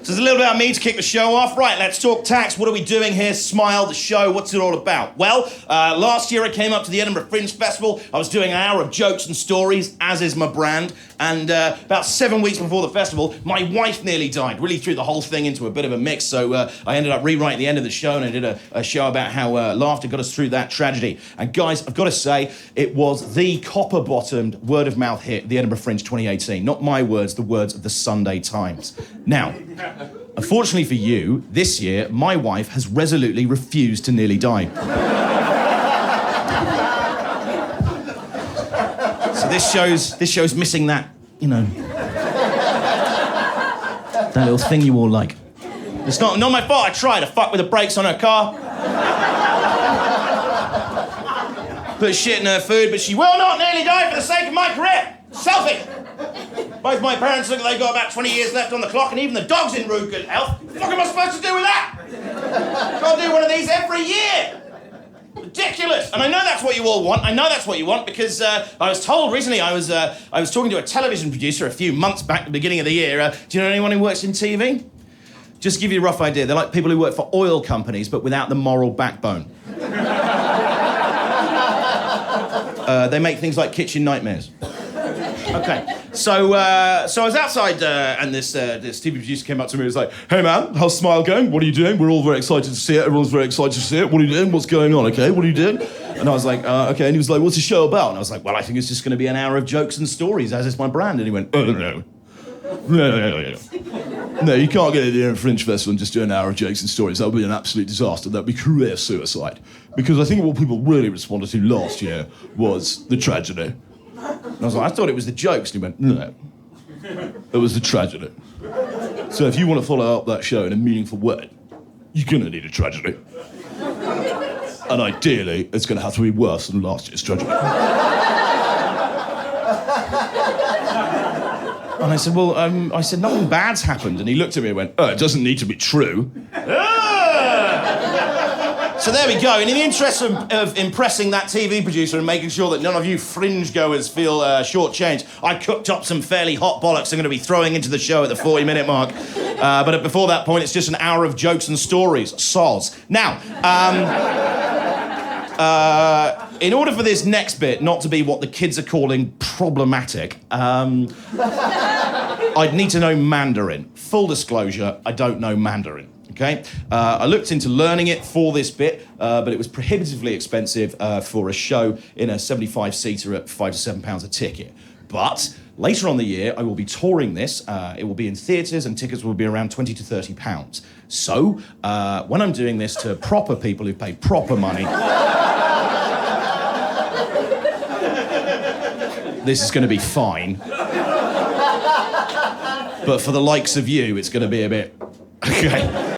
So there's a little bit about me to kick the show off. Right, let's talk tax. What are we doing here? Smile, the show, what's it all about? Well, last year I came up to the Edinburgh Fringe Festival. I was doing an hour of jokes and stories, as is my brand. And about 7 weeks before the festival, my wife nearly died. Really threw the whole thing into a bit of a mix. So I ended up rewriting the end of the show, and I did a show about how laughter got us through that tragedy. And guys, I've got to say, it was the copper-bottomed word-of-mouth hit, the Edinburgh Fringe 2018. Not my words, the words of the Sunday Times. Now, unfortunately for you, this year, my wife has resolutely refused to nearly die. So this show's missing that, you know, that little thing you all like. It's not my fault. I tried to fuck with the brakes on her car. Put shit in her food, but she will not nearly die for the sake of my career. Selfish. Both my parents look like they've got about 20 years left on the clock, and even the dog's in rude good health. What the fuck am I supposed to do with that? Got to do one of these every year. Ridiculous. And I know that's what you all want. I know that's what you want because I was told recently, I was talking to a television producer a few months back at the beginning of the year. Do you know anyone who works in TV? Just to give you a rough idea, they're like people who work for oil companies, but without the moral backbone. They make things like kitchen nightmares. Okay, so I was outside and this TV producer came up to me and was like, "Hey man, how's Smile going? What are you doing? We're all very excited to see it. Everyone's very excited to see it. What are you doing? What's going on, okay? What are you doing?" And I was like, "Okay." And he was like, "What's the show about?" And I was like, "Well, I think it's just going to be an hour of jokes and stories, as is my brand." And he went, "Oh, no. No, you can't get in the Fringe Festival and just do an hour of jokes and stories. That would be an absolute disaster. That would be career suicide. Because I think what people really responded to last year was the tragedy." And I was like, "I thought it was the jokes." And he went, "No, it was the tragedy. So if you want to follow up that show in a meaningful way, you're going to need a tragedy. And ideally, it's going to have to be worse than last year's tragedy." And I said, "Well, I said, nothing bad's happened." And he looked at me and went, "Oh, it doesn't need to be true." So there we go. And in the interest of impressing that TV producer and making sure that none of you fringe goers feel shortchanged, I cooked up some fairly hot bollocks I'm going to be throwing into the show at the 40-minute mark. But before that point, it's just an hour of jokes and stories. Soz. Now, in order for this next bit not to be what the kids are calling problematic, I'd need to know Mandarin. Full disclosure, I don't know Mandarin. Okay, I looked into learning it for this bit, but it was prohibitively expensive for a show in a 75-seater at £5 to £7 a ticket. But later on the year, I will be touring this. It will be in theatres, and tickets will be around £20 to £30. So when I'm doing this to proper people who pay proper money, this is going to be fine. But for the likes of you, it's going to be a bit... Okay.